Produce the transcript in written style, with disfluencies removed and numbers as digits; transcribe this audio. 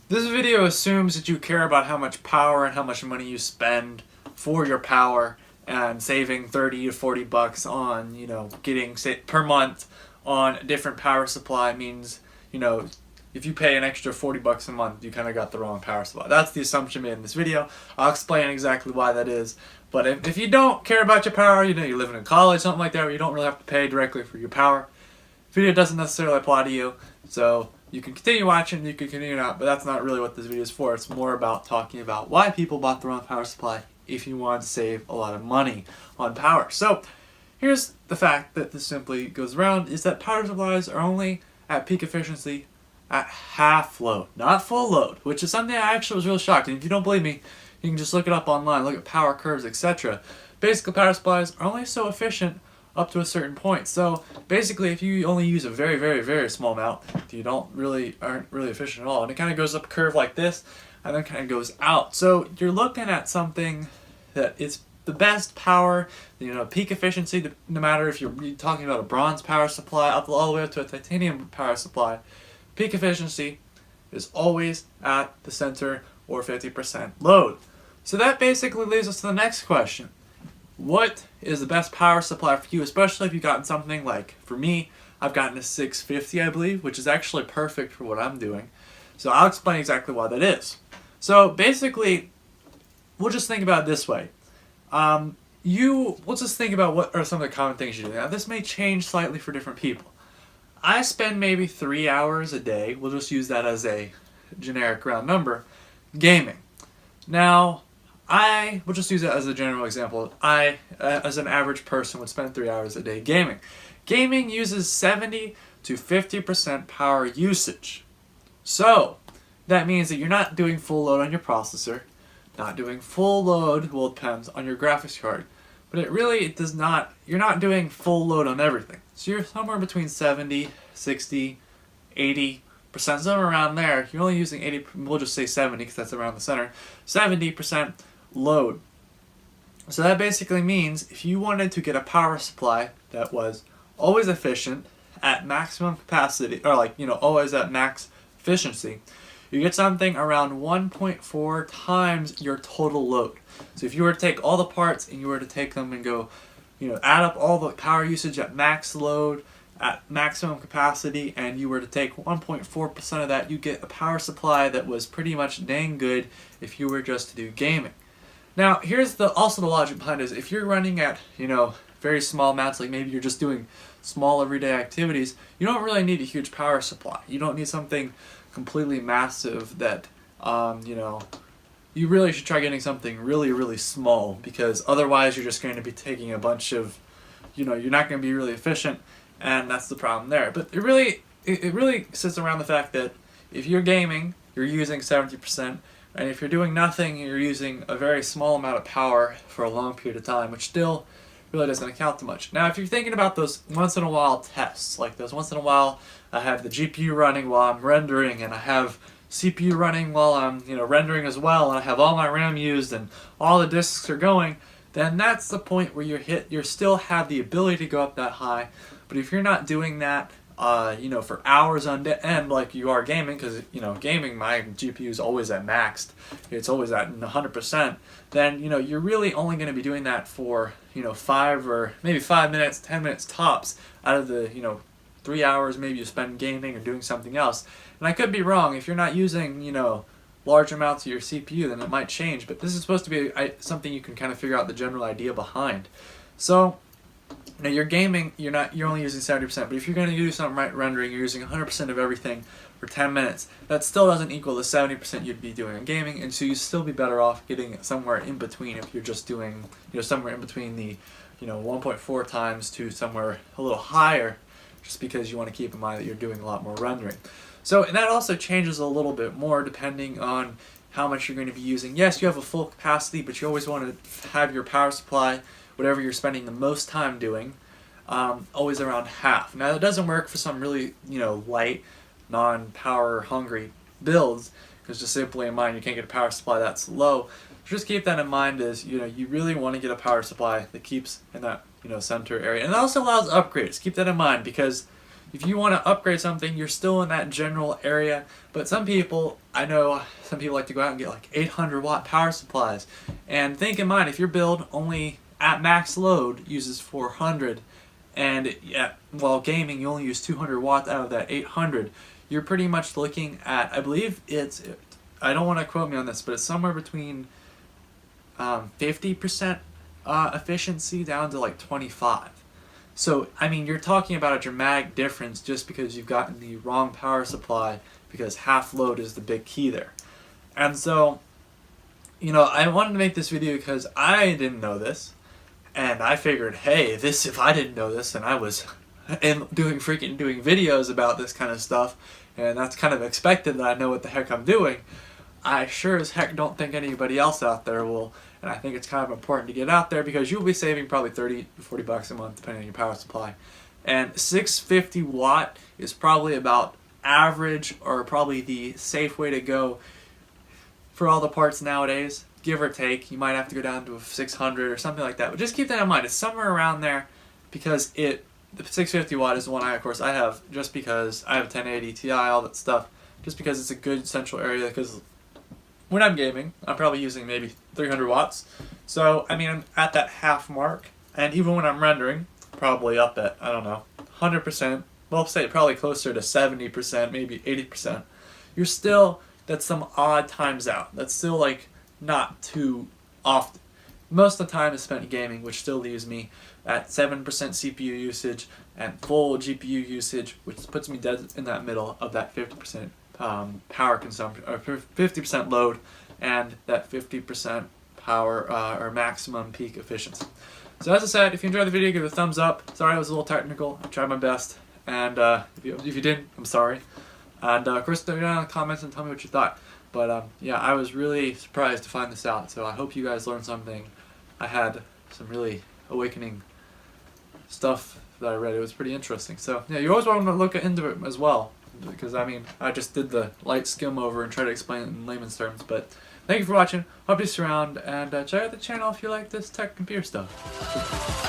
This video assumes that you care about how much power and how much money you spend for your power, and saving 30 to 40 bucks on, getting per month on a different power supply means, if you pay an extra 40 bucks a month, you kind of got the wrong power supply. That's the assumption made in this video. I'll explain exactly why that is. But if you don't care about your power, you're living in college, something like that, where you don't really have to pay directly for your power, the video doesn't necessarily apply to you. So you can continue watching, you can continue not, but that's not really what this video is for. It's more about talking about why people bought the wrong power supply if you want to save a lot of money on power. So here's the fact that this simply goes around, is that power supplies are only at peak efficiency at half load, not full load, which is something I actually was really shocked. And if you don't believe me, you can just look it up online, look at power curves, etc. Basically, power supplies are only so efficient up to a certain point. So basically, if you only use a very, very, very small amount, you aren't really efficient at all. And it kind of goes up a curve like this, and then kind of goes out. So you're looking at something that is the best power, peak efficiency, no matter if you're talking about a bronze power supply all the way up to a titanium power supply, peak efficiency is always at the center or 50% load. So that basically leads us to the next question. What is the best power supply for you, especially if you've gotten something like, for me, I've gotten a 650, I believe, which is actually perfect for what I'm doing. So I'll explain exactly why that is. So basically, we'll just think about it this way. Let's just think about what are some of the common things you do. Now, this may change slightly for different people. I spend maybe 3 hours a day, we'll just use that as a generic round number, gaming. Now, I will just use it as a general example. I, as an average person, would spend 3 hours a day gaming. Gaming uses 70 to 50% power usage. So, that means that you're not doing full load on your processor, not doing full load, well, it depends on your graphics card, but it does not, you're not doing full load on everything. So you're somewhere between 70, 60, 80%, somewhere around there. You're only using 80, we'll just say 70 because that's around the center, 70% load. So that basically means if you wanted to get a power supply that was always efficient at maximum capacity, or always at max efficiency, you get something around 1.4 times your total load. So if you were to take all the parts and you were to take them and go, add up all the power usage at max load, at maximum capacity, and you were to take 1.4% of that, you get a power supply that was pretty much dang good if you were just to do gaming. Now, here's also the logic behind it is if you're running at, very small amounts, like maybe you're just doing small everyday activities, you don't really need a huge power supply. You don't need something completely massive that, you really should try getting something really, really small, because otherwise you're just going to be taking a bunch of, you're not going to be really efficient, and that's the problem there. But it really sits around the fact that if you're gaming, you're using 70%, and if you're doing nothing, you're using a very small amount of power for a long period of time, which still really doesn't account to much. Now, if you're thinking about those once in a while tests, like those once in a while, I have the GPU running while I'm rendering, and I have CPU running while I'm rendering as well, and I have all my RAM used and all the disks are going, then that's the point where you still have the ability to go up that high. But if you're not doing that for hours on end like you are gaming, because gaming, my GPU is always at maxed, it's always at 100%, then you're really only going to be doing that for 5 or maybe 5 minutes, 10 minutes tops out of the 3 hours maybe you spend gaming or doing something else. And I could be wrong. If you're not using large amounts of your CPU, then it might change, but this is supposed to be something you can kind of figure out the general idea behind. So you're gaming, you're only using 70%, but if you're going to do something right rendering, you're using 100% of everything for 10 minutes. That still doesn't equal the 70% you'd be doing in gaming, and so you'd still be better off getting somewhere in between if you're just doing somewhere in between the 1.4 times to somewhere a little higher, just because you want to keep in mind that you're doing a lot more rendering. So, and that also changes a little bit more depending on how much you're going to be using. Yes, you have a full capacity, but you always want to have your power supply, whatever you're spending the most time doing, always around half. Now, that doesn't work for some really, light, non-power hungry builds, because just simply in mind, you can't get a power supply that's low. So just keep that in mind as, you really want to get a power supply that keeps in that, center area. And it also allows upgrades. Keep that in mind, because if you want to upgrade something, you're still in that general area. But some people, I know some people like to go out and get like 800 watt power supplies. And think in mind, if your build only at max load uses 400, and while gaming you only use 200 watts out of that 800, you're pretty much looking at, I believe I don't want to quote me on this, but it's somewhere between 50% efficiency down to like 25. So, I mean, you're talking about a dramatic difference just because you've gotten the wrong power supply, because half load is the big key there. And so, you know, I wanted to make this video because I didn't know this, and I figured, hey, if I didn't know this, then I was doing videos about this kind of stuff, and that's kind of expected that I know what the heck I'm doing. I sure as heck don't think anybody else out there will, and I think it's kind of important to get out there because you'll be saving probably 30 to 40 bucks a month depending on your power supply. And 650 watt is probably about average, or probably the safe way to go for all the parts nowadays, give or take. You might have to go down to a 600 or something like that, but just keep that in mind. It's somewhere around there, because the 650 watt is the one of course I have, just because I have a 1080 Ti, all that stuff, just because it's a good central area. Because when I'm gaming, I'm probably using maybe 300 watts. So, I mean, I'm at that half mark. And even when I'm rendering, probably up at, I don't know, 100%. Well, say probably closer to 70%, maybe 80%. You're still, that's some odd times out. That's still like not too often. Most of the time is spent gaming, which still leaves me at 7% CPU usage and full GPU usage, which puts me dead in that middle of that 50% power consumption, or 50% load, and that 50% power or maximum peak efficiency. So as I said, if you enjoyed the video, give it a thumbs up. Sorry I was a little technical. I tried my best, and if you didn't, I'm sorry. And of course, leave down in the comments and tell me what you thought. But yeah, I was really surprised to find this out. So I hope you guys learned something. I had some really awakening stuff that I read. It was pretty interesting. So yeah, you always want to look into it as well, because I mean, I just did the light skim over and try to explain it in layman's terms. But thank you for watching. Hope you stick around, and check out the channel if you like this tech computer stuff.